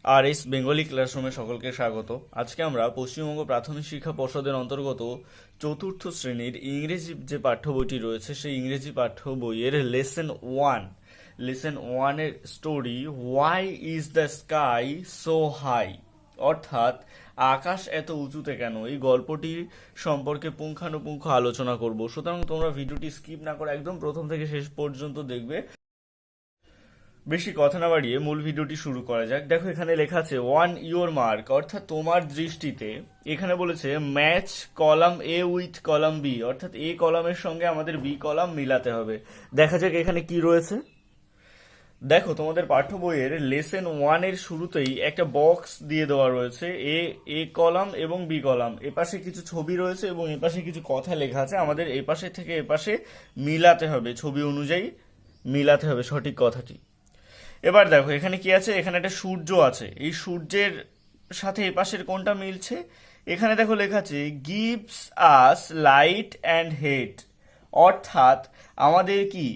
আর S Bengali ক্লাসরুমে সকলকে স্বাগত। আজকে আমরা পশ্চিমবঙ্গ প্রাথমিক শিক্ষা পর্ষদের অন্তর্গত চতুর্থ শ্রেণীর ইংরেজি যে পাঠ্য বইটি রয়েছে সেই ইংরেজি পাঠ্য বইয়ের লেসন ওয়ানের story why is the sky so high, অর্থাৎ আকাশ এত উঁচুতে কেন, এই গল্পটির সম্পর্কে পুঙ্খানুপুঙ্খ আলোচনা করব। সুতরাং তোমরা ভিডিওটি স্কিপ না করে একদম প্রথম থেকে শেষ পর্যন্ত দেখবে। বেশি কথা না বাড়িয়ে মূল ভিডিওটি শুরু করা যাক। দেখো এখানে লেখা আছে ওয়ান ইয়োর মার্ক, অর্থাৎ তোমার দৃষ্টিতে। এখানে বলেছে match column A with column B, অর্থাৎ এ কলামের সঙ্গে আমাদের বি কলাম মিলাতে হবে। দেখা যাক এখানে কি রয়েছে। দেখো তোমাদের পাঠ্য বইয়ের লেসন ওয়ানের শুরুতেই একটা বক্স দিয়ে দেওয়া রয়েছে, এ কলাম এবং বি কলাম। এপাশে কিছু ছবি রয়েছে এবং এপাশে কিছু কথা লেখা আছে। আমাদের এপাশে থেকে এপাশে মিলাতে হবে, ছবি অনুযায়ী মিলাতে হবে সঠিক কথাটি। এবার দেখো এখানে কি আছে, এখানে একটা সূর্য আছে। এই সূর্যের সাথে এপাশের কোনটা মিলছে? এখানে দেখো লেখা আছে গিভস আস লাইট অ্যান্ড হেট, অর্থাৎ আমাদের কি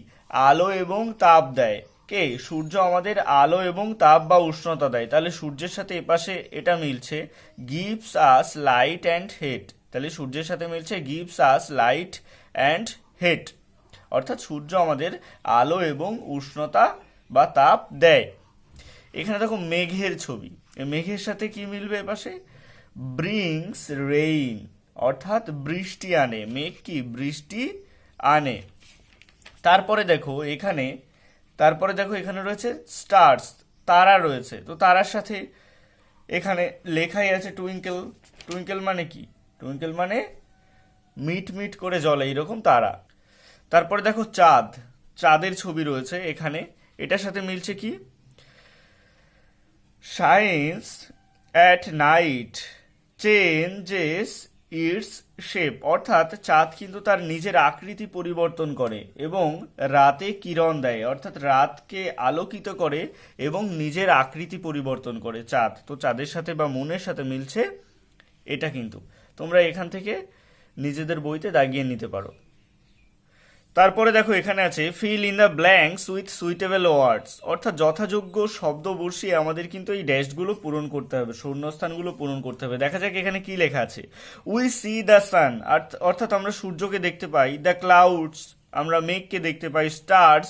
আলো এবং তাপ দেয়। কে? সূর্য আমাদের আলো এবং তাপ বা উষ্ণতা দেয়। তাহলে সূর্যের সাথে এপাশে এটা মিলছে গিভস আস লাইট অ্যান্ড হেট, তাহলে সূর্যের সাথে মিলছে গিভস আস লাইট অ্যান্ড হেট, অর্থাৎ সূর্য আমাদের আলো এবং উষ্ণতা বা তাপ দেয়। এখানে দেখো মেঘের ছবি, মেঘের সাথে কি মিলবে এপাশে? ব্রিংস রেইন, অর্থাৎ বৃষ্টি আনে। মেঘ কি? বৃষ্টি আনে। তারপরে দেখো এখানে রয়েছে স্টার্স, তারা রয়েছে। তো তারার সাথে এখানে লেখাই আছে টুইঙ্কেল। টুইঙ্কেল মানে কি? টুইঙ্কেল মানে মিট মিট করে জ্বলে, এইরকম তারা। তারপরে দেখো চাঁদ, চাঁদের ছবি রয়েছে এখানে। এটার সাথে মিলছে কি? Shines at night changes it's shape, অর্থাৎ চাঁদ কিন্তু তার নিজের আকৃতি পরিবর্তন করে এবং রাতে কিরণ দেয়, অর্থাৎ রাতকে আলোকিত করে এবং নিজের আকৃতি পরিবর্তন করে চাঁদ। তো চাঁদের সাথে বা মুনের সাথে মিলছে এটা, কিন্তু তোমরা এখান থেকে নিজেদের বইতে দাগিয়ে নিতে পারো। তারপরে দেখো এখানে আছে fill in the blanks with suitable words, অর্থাৎ যথাযোগ্য শব্দ বসিয়ে আমাদের কিন্তু এই ড্যাশগুলো পূরণ করতে হবে, শূন্যস্থানগুলো পূরণ করতে হবে। দেখা যাক এখানে কি লেখা আছে। উই সি দ্য সান, অর্থাৎ আমরা সূর্যকে দেখতে পাই। দ্য ক্লাউডস, আমরা মেঘকে দেখতে পাই। স্টার্স,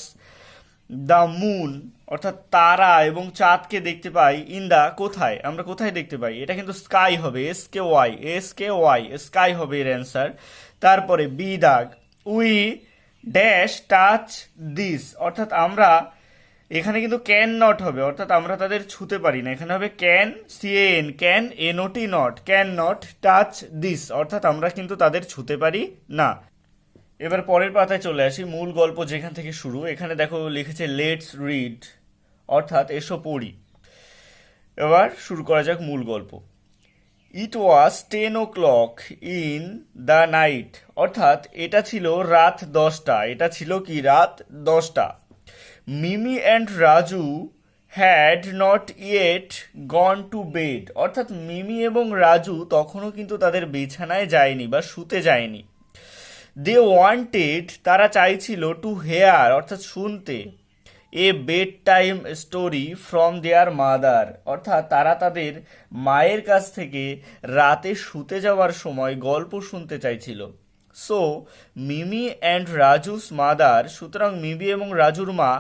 দ্য মুন, অর্থাৎ তারা এবং চাঁদকে দেখতে পাই। ইন দা, কোথায়? আমরা কোথায় দেখতে পাই? এটা কিন্তু স্কাই হবে, এস কে ওয়াই, স্কাই হবে এর অ্যান্সার। তারপরে বি দাগ, উই ড্যাশ টাচ দিস, অর্থাৎ আমরা এখানে কিন্তু ক্যান নট হবে, অর্থাৎ আমরা তাদের ছুতে পারি না। এখানে হবে can, CN, can NOT not, can not touch this, অর্থাৎ আমরা কিন্তু তাদের ছুতে পারি না। এবার পরের পাতায় চলে আসি, মূল গল্প যেখান থেকে শুরু। এখানে দেখো লিখেছে লেটস রিড, অর্থাৎ এসো পড়ি। এবার শুরু করা যাক মূল গল্প। ইট ওয়াজ 10 o'clock ইন দ্য নাইট, অর্থাৎ এটা ছিল রাত 10টা। এটা ছিল কি? রাত 10টা। Mimi and Raju had not yet gone to bed, অর্থাৎ মিমি এবং রাজু তখনও কিন্তু তাদের বিছানায় যায়নি বা শুতে যায়নি। দে ওয়ান্টেড, তারা চাইছিল, টু হেয়ার, অর্থাৎ শুনতে, a bed time story from their mother, অর্থাৎ তারা তাদের মায়ের কাছ থেকে রাতে শুতে যাওয়ার সময় গল্প শুনতে চাইছিল। So Mimi and Raju's mother, সুতরাং মিমি এবং রাজুর মা,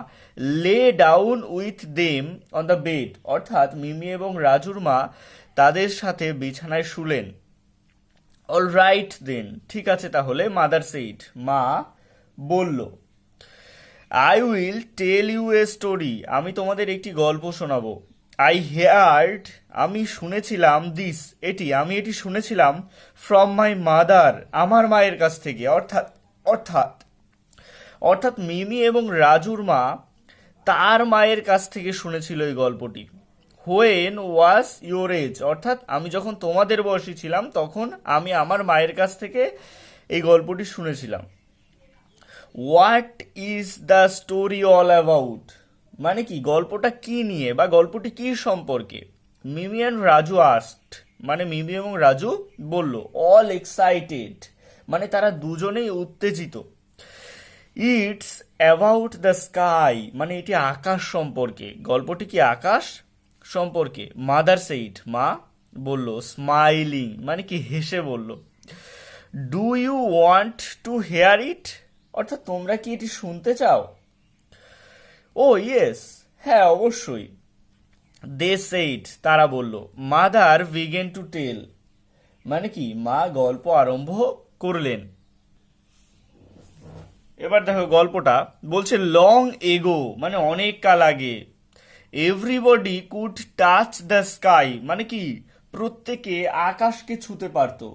lay down with them on the bed, অর্থাৎ মিমি এবং রাজুর মা তাদের সাথে বিছানায় শুলেন। অল রাইট দেন, ঠিক আছে তাহলে। মাদার সেইড, মা বলল। I will tell you a story, আমি তোমাদের একটি গল্প শোনাবো। আই হেয়ার্ড, আমি শুনেছিলাম। দিস, আমি এটি শুনেছিলাম। ফ্রম মাই মাদার, আমার মায়ের কাছ থেকে। অর্থাৎ অর্থাৎ মিমি এবং রাজুর মা তার মায়ের কাছ থেকে শুনেছিল এই গল্পটি। হোয়েন ওয়াজ ইয়োর এজ, অর্থাৎ আমি যখন তোমাদের বয়সী ছিলাম তখন আমি আমার মায়ের কাছ থেকে এই গল্পটি শুনেছিলাম। What is the story all about, মানে কি গল্পটা কি নিয়ে বা গল্পটি কি সম্পর্কে? মিমি অ্যান্ড রাজু আস্কড, মানে মিমি এবং রাজু বলল। অল এক্সাইটেড, মানে তারা দুজনেই উত্তেজিত। ইটস অ্যাবাউট দ্য স্কাই, মানে এটি আকাশ সম্পর্কে। গল্পটি কি আকাশ সম্পর্কে। মাদার সেইড, মা বলল, স্মাইলিং মানে কি হেসে বলল। Do you want to hear it, অর্থাৎ তোমরা কি এটি শুনতে চাও? ও ইয়েস, হ্যাঁ অবশ্যই। দে সেইড, তারা বলল। মাদার বিগেন টু টেল, মানে কি মা গল্প আরম্ভ করলেন। এবার দেখো গল্পটা বলছে লং এগো মানে অনেক কাল আগে, everybody could touch the sky মানে কি প্রত্যেকে আকাশকে ছুতে পারতো,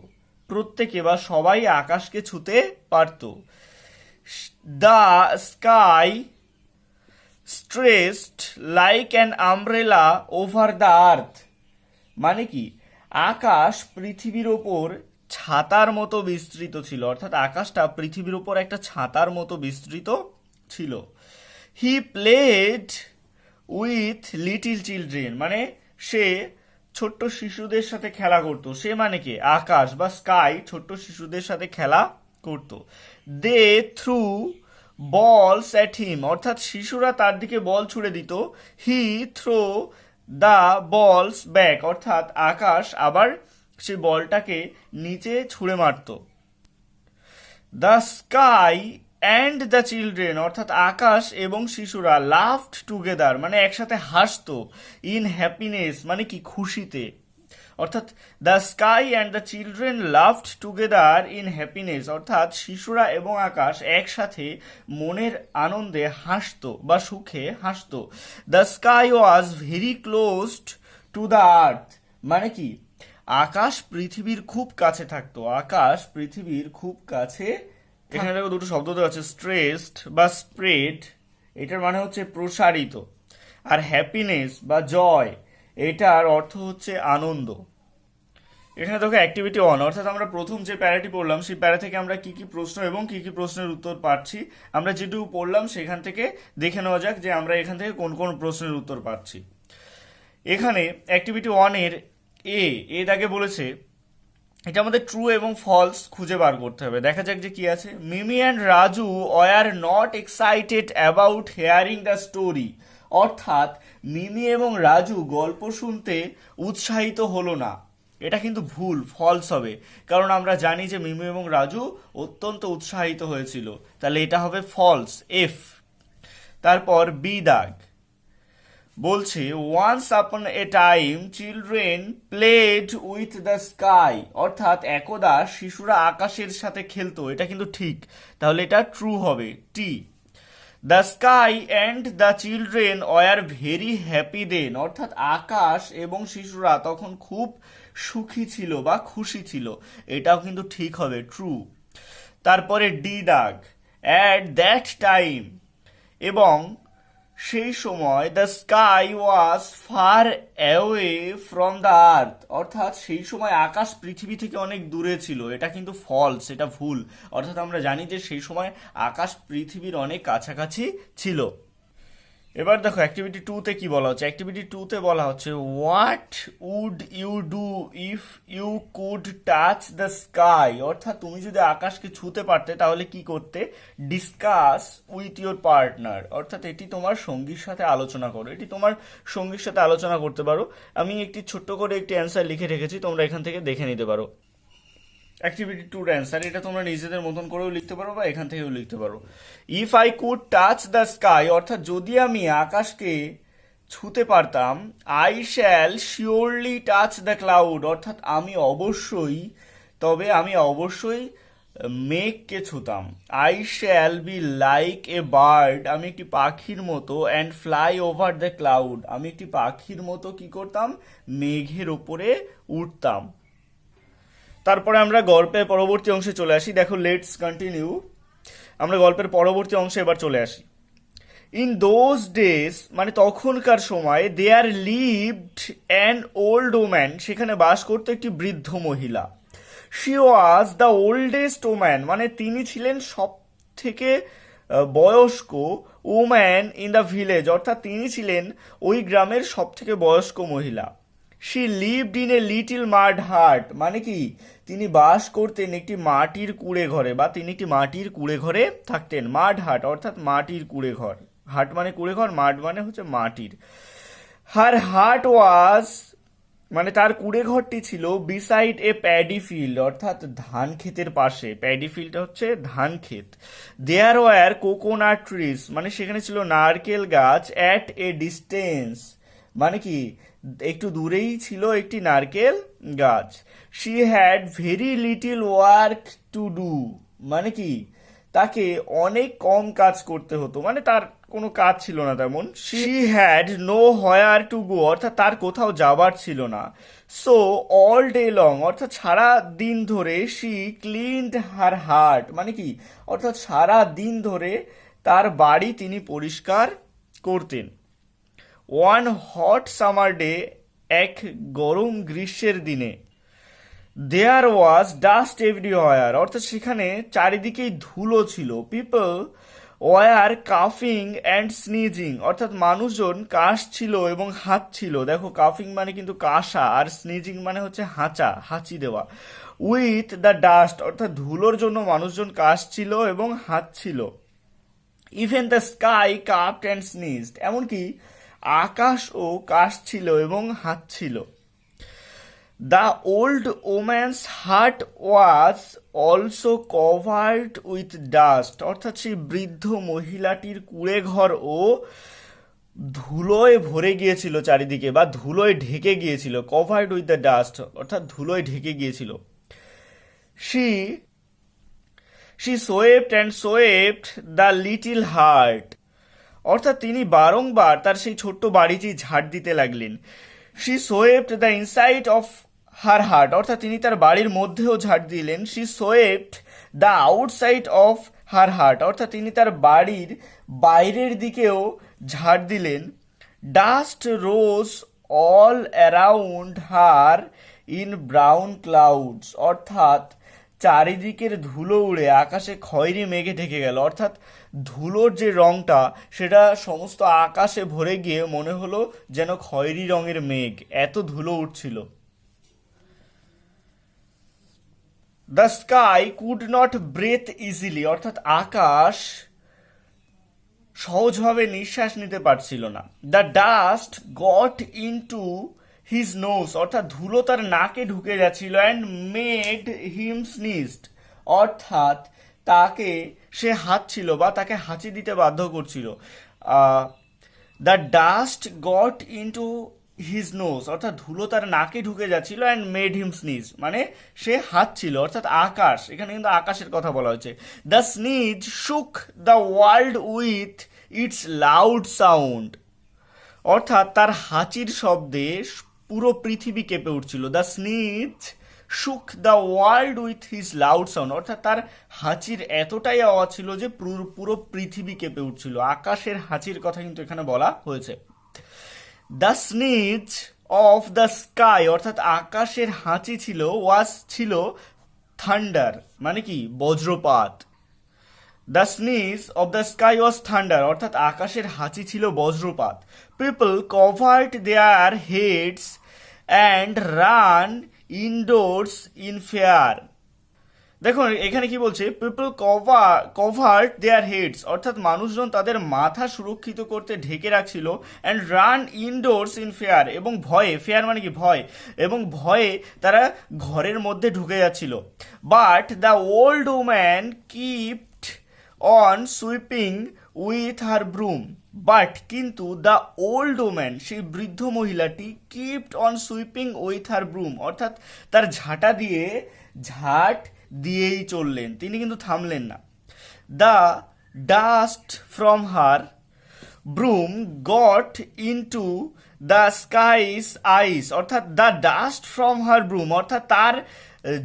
প্রত্যেকে বা সবাই আকাশকে ছুতে পারতো। The sky stretched like an umbrella over the earth, মানে কি আকাশ পৃথিবীর ওপর ছাতার মতো বিস্তৃত ছিল, অর্থাৎ আকাশটা পৃথিবীর ওপর একটা ছাতার মতো বিস্তৃত ছিল। He played with little children, মানে সে ছোট্ট শিশুদের সাথে খেলা করত। সে মানে কি আকাশ বা স্কাই ছোট্ট শিশুদের সাথে খেলা করত। দে থ্রু বলস অ্যাট হিম, অর্থাৎ শিশুরা তার দিকে বল ছুড়ে দিত। He throw the balls back, অর্থাৎ আকাশ আবার সে বলটাকে নিচে ছুঁড়ে মারত। The sky and the children, অর্থাৎ আকাশ এবং শিশুরা লাফড টুগেদার মানে একসাথে হাসতো। ইন হ্যাপিনেস মানে কি খুশিতে, অর্থাৎ the sky and the children laughed together in happiness, অর্থাৎ শিশুরা এবং আকাশ একসাথে মনের আনন্দে হাসতো বা সুখে হাসতো। The sky was very closed to the earth, মানে কি আকাশ পৃথিবীর খুব কাছে থাকতো, আকাশ পৃথিবীর খুব কাছে। এখানে দেখো দুটো শব্দ দেওয়া আছে, স্ট্রেসড বা স্প্রেড, এটার মানে হচ্ছে প্রসারিত, আর হ্যাপিনেস বা জয় এটার অর্থ হচ্ছে আনন্দ। এখানে দেখো অ্যাক্টিভিটি 1, অর্থাৎ আমরা প্রথম যে প্যারাটি পড়লাম সেই প্যারা থেকে আমরা কি কি প্রশ্ন এবং কি কি প্রশ্নের উত্তর পাচ্ছি, আমরা যেটুকু পড়লাম সেখান থেকে দেখে নেওয়া যাক যে আমরা এখান থেকে কোন কোন প্রশ্নের উত্তর পাচ্ছি। এখানে অ্যাক্টিভিটি 1 এর এ দাগে বলেছে এটা আমাদের ট্রু এবং ফলস খুঁজে বার করতে হবে। দেখা যাক যে কি আছে। Mimi and Raju were not excited about hearing the story, অর্থাৎ মিমি এবং রাজু গল্প শুনতে উৎসাহিত হলো না। এটা কিন্তু ভুল, ফলস হবে, কারণ আমরা জানি যে মিমি এবং রাজু অত্যন্ত উৎসাহিত হয়েছিল, তাহলে এটা হবে ফলস, এফ। তারপর বি দাগ বলছে once upon a time children played with the sky, অর্থাৎ একদা শিশুরা আকাশের সাথে খেলতো, এটা কিন্তু ঠিক, তাহলে এটা ট্রু হবে, T. The sky and the children were very happy then, অর্থাৎ আকাশ এবং শিশুরা তখন খুব সুখী ছিল বা খুশি ছিল, এটাও কিন্তু ঠিক হবে, ট্রু। তারপরে ডি দাগ অ্যাট দ্যাট টাইম, এবং সেই সময় the sky was far away from the earth, অর্থাৎ সেই সময় আকাশ পৃথিবী থেকে অনেক দূরে ছিল, এটা কিন্তু ফলস, এটা ভুল, অর্থাৎ আমরা জানি যে সেই সময় আকাশ পৃথিবীর অনেক কাছাকাছি ছিল। এবার দেখো অ্যাক্টিভিটি 2-তে কি বলা হচ্ছে। অ্যাক্টিভিটি 2-তে বলা হচ্ছে what would you do if you could touch the sky, অর্থাৎ তুমি যদি আকাশকে ছুঁতে পারতে তাহলে কি করতে। ডিসকাস উইথ ইউর পার্টনার, অর্থাৎ এটি তোমার সঙ্গীর সাথে আলোচনা করো, এটি তোমার সঙ্গীর সাথে আলোচনা করতে পারো। আমি একটি ছোট্ট করে একটি অ্যান্সার লিখে রেখেছি, তোমরা এখান থেকে দেখে নিতে পারো। অ্যাক্টিভিটি 2-র অ্যান্সার এটা তোমরা নিজেদের মতন করেও লিখতে পারো বা এখান থেকেও লিখতে পারো। If I could touch the sky, অর্থাৎ যদি আমি আকাশকে ছুঁতে পারতাম। I shall surely touch the cloud, অর্থাৎ আমি অবশ্যই মেঘকে ছুতাম। I shall be like a bird, আমি একটি পাখির মতো। And fly over the cloud, আমি একটি পাখির মতো কি করতাম, মেঘের ওপরে উঠতাম। তারপরে আমরা গল্পের পরবর্তী অংশে চলে আসি। দেখো লেটস কন্টিনিউ, আমরা গল্পের পরবর্তী অংশে এবার চলে আসি। ইন দোজ ডেজ মানে তখনকার সময়, there lived an old woman, সেখানে বাস করতো একটি বৃদ্ধ মহিলা। She was the oldest woman, মানে তিনি ছিলেন সব থেকে বয়স্ক ওম্যান ইন দ্য ভিলেজ, অর্থাৎ তিনি ছিলেন ওই গ্রামের সব থেকে বয়স্ক মহিলা। She lived in a little mud hut, মানে কি তিনি বাস করতেন একটি মাটির কুঁড়ে ঘরে, বা তিনি একটি মাটির কুঁড়ে ঘরে থাকতেন। মাড হাট অর্থাৎ মাটির কুঁড়ে ঘর, হাট মানে কুঁড়ে ঘর, মাড মানে হচ্ছে মাটির। হার হার্ট ওয়াজ, মানে তার কুড়ে ঘরটি ছিল বিসাইড এ প্যাডি ফিল্ড, অর্থাৎ ধান ক্ষেতের পাশে। প্যাডি ফিল্ড হচ্ছে ধান ক্ষেত। দেয়ার ওয়ার কোকোনাট ট্রিজ, মানে সেখানে ছিল নারকেল গাছ। অ্যাট এ ডিস্টেন্স, মানে কি একটু দূরেই ছিল একটি নারকেল গাছ। She had very little work to do, মানে কি তাকে অনেক কম কাজ করতে হতো, মানে তার কোনো কাজ ছিল না তেমন। She had know where to go, অর্থাৎ তার কোথাও যাবার ছিল না। সো অল ডে লং, অর্থাৎ সারা দিন ধরে শি ক্লিনড হার হার্ট, মানে কি অর্থাৎ সারা দিন ধরে তার বাড়ি তিনি পরিষ্কার করতেন। ওয়ান হট সামার ডে, এক গরম গ্রীষ্মের দিনে। দেয়ার ওয়াজ ডাস্ট এভরিওয়ার, অর্থাৎ সেখানে চারিদিকেই ধুলো ছিল। পিপল ওয়ার কাফিং অ্যান্ড স্নিজিং, অর্থাৎ মানুষজন কাশছিল এবং হাঁচছিল। দেখো কাফিং মানে কিন্তু কাশা, আর স্নিজিং মানে হচ্ছে হাঁচা, হাঁচি দেওয়া। উইথ দ্য ডাস্ট, অর্থাৎ ধুলোর জন্য মানুষজন কাশছিল এবং হাঁচছিল। Even the sky coughed and sneezed, এমনকি আকাশও কাশছিল এবং হাঁচছিল। The old woman's heart was also covered with dust, অর্থাৎ সেই বৃদ্ধ মহিলাটির কুঁড়ে ঘরও ধুলোয় ভরে গিয়েছিল চারিদিকে, বা ধুলোয় ঢেকে গিয়েছিল। কভার্ড উইথ দ্য ডাস্ট, অর্থাৎ ধুলোয় ঢেকে গিয়েছিল। She she swept and swept the little heart, অর্থাৎ তিনি বারংবার তার সেই ছোট্ট বাড়িটি ঝাড় দিতে লাগলেন। She swept the inside of her heart, অর্থাৎ তিনি তার বাড়ির মধ্যেও ঝাড় দিলেন। She swept the outside of her heart, অর্থাৎ তিনি তার বাড়ির বাইরের দিকেও ঝাড় দিলেন। Dust rose all around her in brown clouds, অর্থাৎ চারিদিকের ধুলো উড়ে আকাশে খয়েরি মেঘে ঢেকে গেল, অর্থাৎ ধুলোর যে রংটা সেটা সমস্ত আকাশে ভরে গিয়ে মনে হলো যেন খয়েরি রঙের মেঘ, এত ধুলো উঠছিল। The sky could not breathe easily, অর্থাৎ আকাশ সহজভাবে নিঃশ্বাস নিতে পারছিল না। The dust got into his nose, অর্থাৎ ধুলো তার নাকে ঢুকে যাচ্ছিল। অ্যান্ড মেড হিম স্নিজড, অর্থাৎ তাকে সে হাঁচছিল বা তাকে হাঁচি দিতে বাধ্য করছিল। The dust got into his nose, অর্থাৎ ধুলো তার নাকে ঢুকে যাচ্ছিল। অ্যান্ড মেড হিম স্নিজ, মানে সে হাঁচছিল, অর্থাৎ আকাশ, এখানে কিন্তু আকাশের কথা বলা হয়েছে। দ্য স্নিজ শুক the world with its loud sound, অর্থাৎ তার হাঁচির শব্দে পুরো পৃথিবী কেঁপে উঠছিল। দ্য স্নিজ শুক the world with his loud sound, অর্থাৎ তার হাঁচির এতটাই আওয়াজ ছিল যে পুরো পৃথিবী কেঁপে উঠছিল। আকাশের হাঁচির কথা কিন্তু এখানে বলা হয়েছে। The sneeze of the sky, অর্থাৎ আকাশের হাঁচি ছিল থান্ডার, মানে কি বজ্রপাত। The sneeze of the sky was thunder, অর্থাৎ আকাশের হাঁচি ছিল বজ্রপাত। People covered their heads and ran indoors in fear. দেখুন এখানে কি বলছে, পিপল কভার্ড দেয়ার হেডস, অর্থাৎ মানুষজন তাদের মাথা সুরক্ষিত করতে ঢেকে রাখছিল। And ran indoors in fair, এবং ভয়ে, ফেয়ার মানে কি ভয়, এবং ভয়ে তারা ঘরের মধ্যে ঢুকে যাচ্ছিল। But the old woman kept on sweeping with her broom, but কিন্তু দ্য ওল্ড ওম্যান, সেই বৃদ্ধ মহিলাটি, kept on sweeping with her broom, অর্থাৎ তার ঝাঁট দিয়েই চললেন, তিনি কিন্তু থামলেন না। The dust from her broom got into the sky's eyes, অর্থাৎ the dust from her broom, অর্থাৎ তার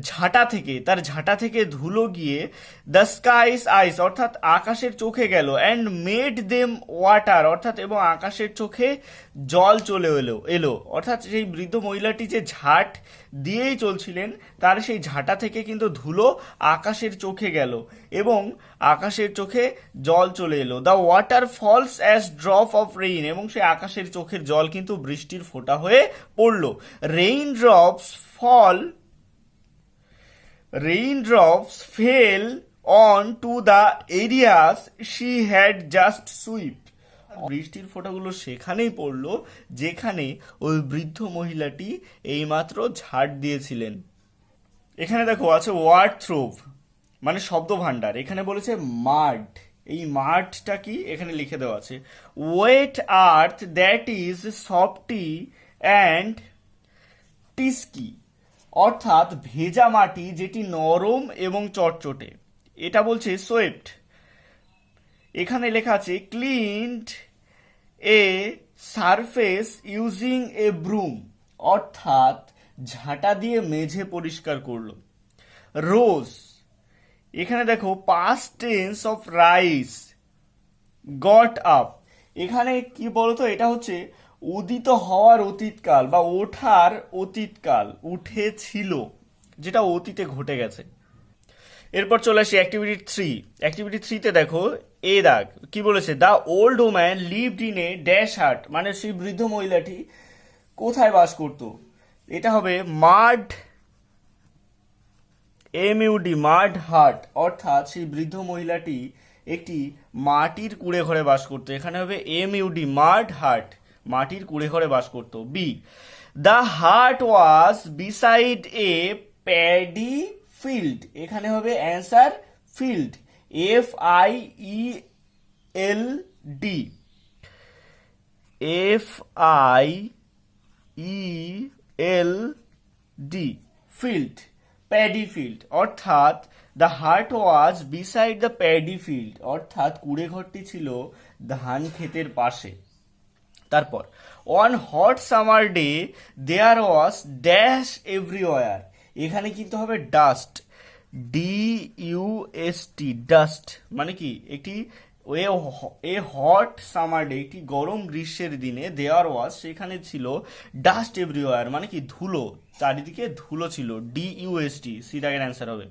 ঝাঁটা থেকে ধুলো গিয়ে দ্য স্কাইস আইস, অর্থাৎ আকাশের চোখে গেল। অ্যান্ড মেড দেম ওয়াটার, অর্থাৎ এবং আকাশের চোখে জল চলে এলো, অর্থাৎ সেই বৃদ্ধ মহিলাটি যে ঝাঁট দিয়েই চলছিলেন তার সেই ঝাঁটা থেকে কিন্তু ধুলো আকাশের চোখে গেল এবং আকাশের চোখে জল চলে এলো। The water false as drop of rain, এবং সেই আকাশের চোখের জল কিন্তু বৃষ্টির ফোঁটা হয়ে পড়লো। Raindrops fell on to the areas she had just swept, বৃষ্টির ফোঁটাগুলো সেখানেই পড়লো যেখানে ওই বৃদ্ধ মহিলাটি এইমাত্র ঝাড় দিয়েছিলেন। এখানে দেখো আছে ওয়ার্ড থ্রোভ, মানে শব্দ ভান্ডার। এখানে বলেছে মাড, এই মাডটা কি এখানে লিখে দেওয়া আছে। Wet earth that is softy and টিস্কি, অর্থাৎ ভেজা মাটি যেটি নরম এবং চটচটে, এটা বলছে সোয়েপ্ট। এখানে লেখা আছে cleaned a surface using a broom, অর্থাৎ ঝাঁটা দিয়ে মেঝে পরিষ্কার করলো। রোজ, এখানে দেখো past tense of rise, got up. এখানে কি বলতো, এটা হচ্ছে উদিত হওয়ার অতীতকাল বা ওঠার অতীতকাল, উঠেছিল, যেটা অতীতে ঘটে গেছে। এরপর চলে আসি অ্যাক্টিভিটি 3। অ্যাক্টিভিটি 3-তে দেখো এ দাগ কি বলেছে, the old woman lived in a dash হাট, মানে সেই বৃদ্ধ মহিলাটি কোথায় বাস করত। এটা হবে মাড, MUD, মাড হাট, অর্থাৎ সেই বৃদ্ধ মহিলাটি একটি মাটির কুঁড়ে ঘরে বাস করতো। এখানে হবে MUD, মাড হাট, মাটির কুঁড়ে ঘরে বাস করতো। B, the hut was beside a paddy field, এখানে হবে answer field, FIELD, FIELD, field, paddy field, অর্থাৎ the hut was beside the paddy field, অর্থাৎ কুঁড়ে ঘরটি ছিল ধান ক্ষেতের পাশে। তারপর on hot summer day there was dash everywhere, এখানে কিন্তু হবে ডাস্ট, DUST, ডাস্ট, মানে কি একটি এ হট সামার ডে, একটি গরম গ্রীষ্মের দিনে, দেয়ার ওয়াজ সেখানে ছিল ডাস্ট এভরিওয়ার, মানে কি ধুলো, চারিদিকে ধুলো ছিল, DUST, সি দাগের অ্যান্সার হবে।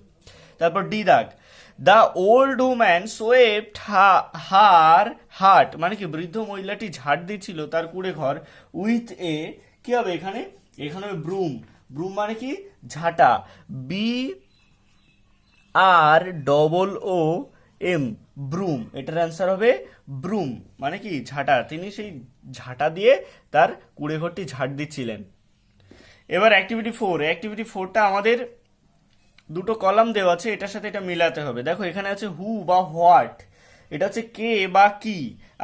তারপর ডি দাগ, দ্য ওল্ড ওম্যান সোয়েপ্ট হার হাট, মানে কি বৃদ্ধ মহিলাটি ঝাড় দিচ্ছিল তার কুঁড়ে ঘর, উইথ এ কি হবে এখানে, এখানে হবে ব্রুম, ব্রুম মানে কি ঝাঁটা, BROOM, ব্রুম, এটার অ্যান্সার হবে ব্রুম, মানে কি ঝাঁটা, তিনি সেই ঝাঁটা দিয়ে তার কুঁড়ে ঘরটি ঝাড় দিচ্ছিলেন। এবার অ্যাক্টিভিটি 4। অ্যাক্টিভিটি 4টা আমাদের দুটো কলাম দেওয়া আছে, এটার সাথে এটা মিলাতে হবে। দেখো এখানে আছে হু বা হোয়াট, এটা হচ্ছে কে বা কি,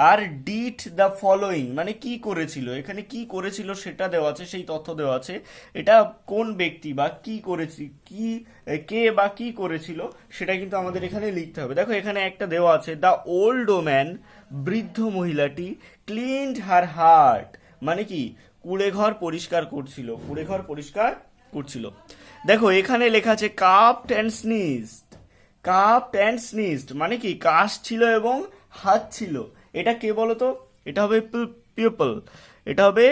আর ডিড দ্য ফলোয়িং, মানে কি করেছিল, এখানে কি করেছিল সেটা দেওয়া আছে, সেই তথ্য দেওয়া আছে, এটা কোন ব্যক্তি বা কি করেছি, কি কে বা কি করেছিল সেটা কিন্তু আমাদের এখানে লিখতে হবে। দেখো এখানে একটা দেওয়া আছে, দ্য ওল্ড ওম্যান, বৃদ্ধ মহিলাটি, ক্লিনড হার হার্ট, মানে কি কুঁড়ে ঘর পরিষ্কার করছিল, কুঁড়ে ঘর পরিষ্কার করছিল। দেখো এখানে লেখা আছে কাপড অ্যান্ড স্নিজড, কাপড অ্যান্ড স্নিজড, মানে কি কাশ ছিল এবং হাত ছিল, এটা কে বলতো, এটা হবে পিপল, এটা হবে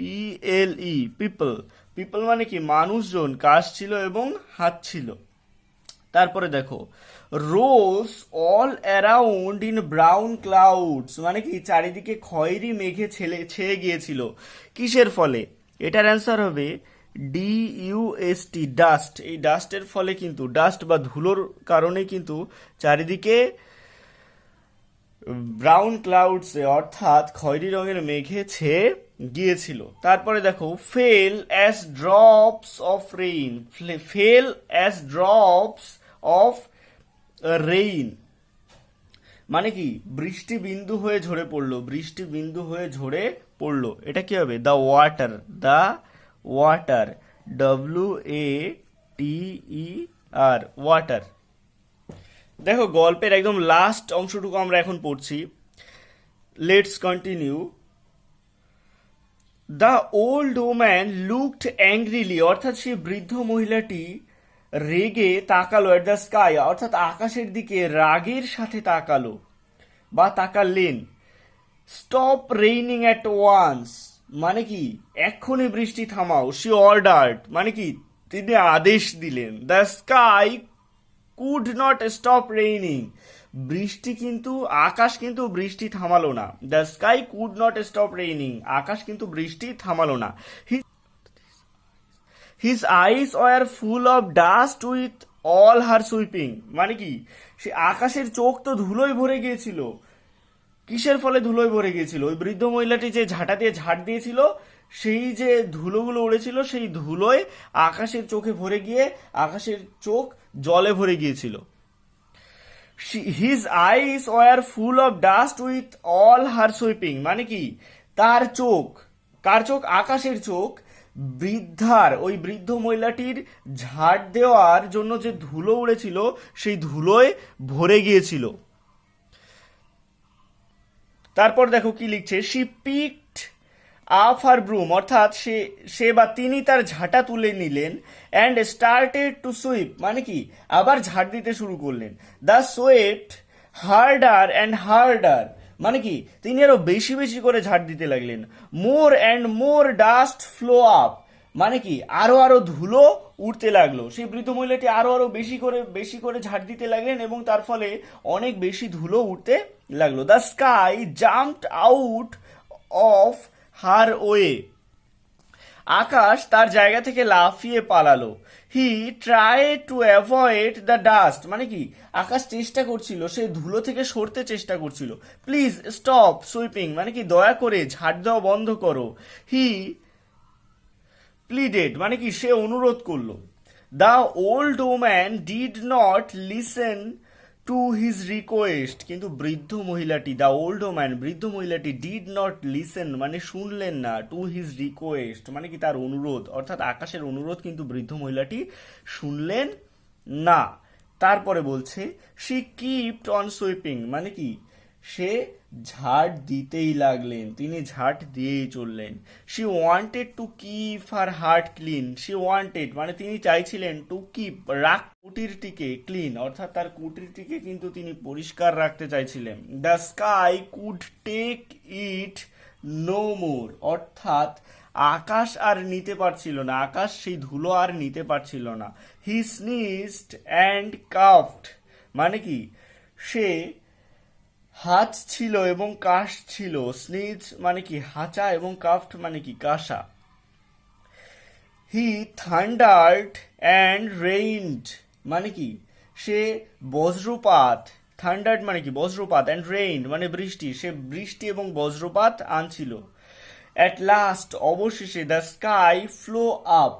PEOPLE, পিপল, পিপল মানে কি মানুষজন, কাশ ছিল এবং হাত ছিল। তারপরে দেখো rose all around in brown clouds, মানে কি চারিদিকে খয়েরি মেঘে ছেয়ে গিয়েছিল, কিসের ফলে, এটার অ্যান্সার হবে DUST, ডাস্ট, এই ডাস্টের ফলে কিন্তু, ডাস্ট বা ধুলোর কারণে কিন্তু চারিদিকে ব্রাউন ক্লাউডসে, অর্থাৎ খয়েরি রঙের মেঘে ছেয়ে গিয়েছিল। তারপরে দেখো fail as drops of rain, fail as drops of rain, মানে কি বৃষ্টি বিন্দু হয়ে ঝরে পড়লো, বৃষ্টি বিন্দু হয়ে ঝরে পড়লো, এটা কি হবে, the water, the water, WATER, water. দেখো গল্পের একদম লাস্ট অংশটুকু আমরা এখন পড়ছি, let's continue. The old woman looked angrily, অর্থাৎ সেই বৃদ্ধ মহিলাটি রেগে তাকালো, এট দ্য স্কাই, অর্থাৎ আকাশের দিকে রাগের সাথে তাকালো বা তাকালেন। স্টপ রেইনিং অ্যাট ওয়ান্স, মানে কি এক্ষুনি বৃষ্টি থামাও। শি অর্ডার্ড, মানে কি তিনি আদেশ দিলেন। The sky could not stop raining, বৃষ্টি কিন্তু, আকাশ কিন্তু বৃষ্টি থামালো না। The sky could not stop raining, আকাশ কিন্তু বৃষ্টি থামালো না। His eyes were full of dust with all her sweeping, মানে কি সে আকাশের চোখ তো ধুলোয় ভরে গিয়েছিল। কিসের ফলে ধুলোয় ভরে গিয়েছিল? ওই বৃদ্ধ মহিলাটি যে ঝাঁটা দিয়ে ঝাড় দিয়েছিল, সেই যে ধুলোগুলো উড়েছিল, সেই ধুলোয় আকাশের চোখে ভরে গিয়ে আকাশের চোখ জলে ভরে গিয়েছিল। His eyes were full of dust with all her sweeping, মানে কি তার চোখ, কার চোখ? আকাশের চোখ ওই বৃদ্ধ মহিলাটির ঝাড় দেওয়ার জন্য যে ধুলো উড়েছিল সেই ধুলোয় ভরে গিয়েছিল। তারপর দেখো কি লিখছে, she picked up her broom, অর্থাৎ সে বা তিনি তার ঝাঁটা তুলে নিলেন, অ্যান্ড স্টার্টেড টু সুইপ, মানে কি আবার ঝাড় দিতে শুরু করলেন। The swept harder and harder, মানে কি তিনি আরো বেশি বেশি করে ঝাড় দিতে লাগলেন। More and more dust flow up, মানে কি আরো আরো ধুলো উঠতে লাগলো। সেই বৃদ্ধ মহিলাটি আরো আরো বেশি করে ঝাড় দিতে লাগলেন এবং তার ফলে অনেক বেশি ধুলো উঠতে লাগলো। The sky jumped out of her way, আকাশ তার জায়গা থেকে লাফিয়ে পালালো। He try to avoid the dust, মানে কি আকাশ চেষ্টা করছিল, সে ধুলো থেকে সরতে চেষ্টা করছিল। প্লিজ স্টপ সুইপিং, মানে কি দয়া করে ঝাড় দেওয়া বন্ধ করো। হি প্লিডেড, মানে কি সে অনুরোধ করলো। The old woman did not listen to his request, কিন্তু বৃদ্ধ মহিলাটি ডিড নট লিসেন, মানে শুনলেন না, টু হিজ রিকোয়েস্ট, মানে কি তার অনুরোধ, অর্থাৎ আকাশের অনুরোধ কিন্তু বৃদ্ধ মহিলাটি শুনলেন না। তারপরে বলছে শি কিপড অন সুইপিং, মানে কি সে ঝাড় দিতেই লাগলেন, তিনি ঝাড় দিয়েই চললেন। She wanted to keep her heart clean, she wanted মানে তিনি চাইছিলেন, টু কিপ কুটিরটিকে ক্লিন, অর্থাৎ তার কুটিরটিকে কিন্তু তিনি পরিষ্কার রাখতে চাইছিলেন। The sky could take it no more, অর্থাৎ আকাশ আর নিতে পারছিল না, আকাশ সেই ধুলো আর নিতে পারছিল না। হি স্নিজড অ্যান্ড কাফড, মানে কি সে হাঁচ ছিল এবং কাশ ছিল। স্নিজ মানে কি হাঁচা এবং কাফট মানে কি কাশা। হি থান্ডার্ড অ্যান্ড রেইনড, মানে কি সে বজ্রপাত, থান্ডার্ড মানে কি বজ্রপাত, অ্যান্ড রেইনড মানে বৃষ্টি, সে বৃষ্টি এবং বজ্রপাত আনছিল। অ্যাট লাস্ট, অবশেষে, দ্য স্কাই ফ্লো আপ,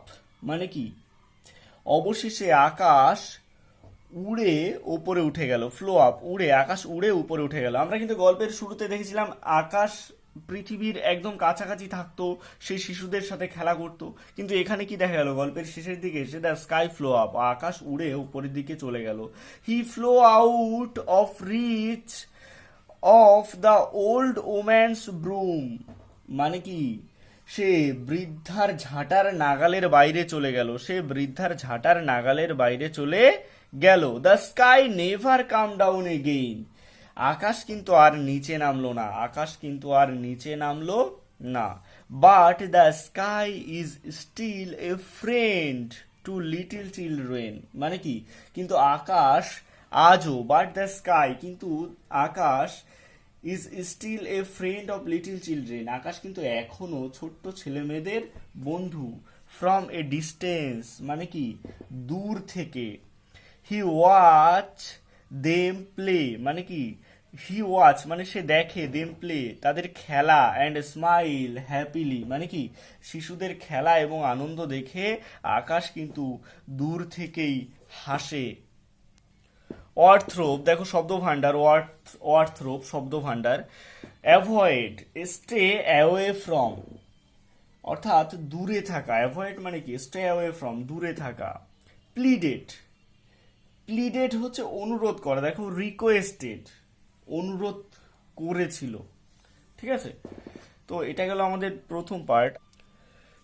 মানে কি অবশেষে আকাশ উড়ে ওপরে উঠে গেল। ফ্লো আপ, উড়ে, আকাশ উড়ে উপরে উঠে গেল। আমরা কিন্তু গল্পের শুরুতে দেখেছিলাম আকাশ পৃথিবীর একদম কাছাকাছি থাকতো, সেই শিশুদের সাথে খেলা করতো, কিন্তু এখানে কি দেখা গেল গল্পের শেষের দিকে এসে দ্য স্কাই ফ্লো আপ, আকাশ উড়ে উপরের দিকে চলে গেল। He flew out of reach of the old woman's broom, মানে কি সে বৃদ্ধার ঝাঁটার নাগালের বাইরে চলে গেল, সে বৃদ্ধার ঝাঁটার নাগালের বাইরে চলে গেল। The sky never come down again, আকাশ কিন্তু আর নিচে নামলো না, আকাশ কিন্তু আর নিচে নামলো না। But the sky is still a friend to little children, মানে কি কিন্তু আকাশ আজও, বাট দ্য স্কাই কিন্তু আকাশ is still a friend of little children, আকাশ কিন্তু এখনো ছোট্ট ছেলে মেয়েদের বন্ধু। ফ্রম এ ডিস্টেন্স, মানে কি দূর থেকে। হি ওয়াচ দেম প্লে, মানে কি হি ওয়াচ মানে সে দেখে, দেম প্লে তাদের খেলা, অ্যান্ড স্মাইল হ্যাপিলি, মানে কি শিশুদের খেলা এবং আনন্দ দেখে আকাশ কিন্তু দূর থেকেই হাসে। অর্থ্রোপ, দেখো শব্দ ভান্ডার, অর্থ্রোপ শব্দ ভান্ডার। অ্যাভয়েড, স্টে অ্যাওয়ে ফ্রম, অর্থাৎ দূরে থাকা। অ্যাভয়েড মানে কি স্টে অ্যাওয়ে ফ্রম, দূরে থাকা। প্লিডেড, প্লিডেড হচ্ছে অনুরোধ করা, দেখো রিকোয়েস্টেড অনুরোধ করেছিল। ঠিক আছে, তো এটা গেল আমাদের প্রথম পার্ট।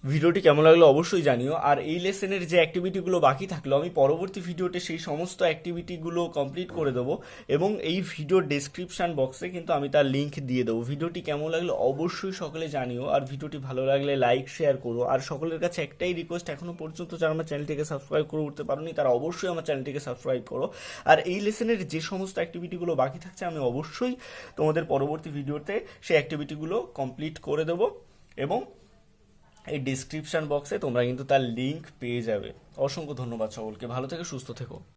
ভিডিওটি কেমন লাগলো অবশ্যই জানিও। আর এই লেসনের যে অ্যাক্টিভিটিগুলো বাকি থাকলো, আমি পরবর্তী ভিডিওতে সেই সমস্ত অ্যাক্টিভিটিগুলো কমপ্লিট করে দেবো এবং এই ভিডিওর ডেসক্রিপশন বক্সে কিন্তু আমি তার লিঙ্ক দিয়ে দেবো। ভিডিওটি কেমন লাগলো অবশ্যই সকলে জানিও, আর ভিডিওটি ভালো লাগলে লাইক শেয়ার করো। আর সকলের কাছে একটাই রিকোয়েস্ট, এখনো পর্যন্ত যারা আমার চ্যানেলটিকে সাবস্ক্রাইব করে উঠতে পারোনি তারা অবশ্যই আমার চ্যানেলটিকে সাবস্ক্রাইব করো। আর এই লেসনের যে সমস্ত অ্যাক্টিভিটিগুলো বাকি থাকছে আমি অবশ্যই তোমাদের পরবর্তী ভিডিওতে সেই অ্যাক্টিভিটিগুলো কমপ্লিট করে দেবো এবং এই ডিসক্রিপশন বক্সে তোমরা কিন্তু তার লিঙ্ক পেয়ে যাবে। অসংখ্য ধন্যবাদ সকলকে, ভালো থেকে সুস্থ থেকো।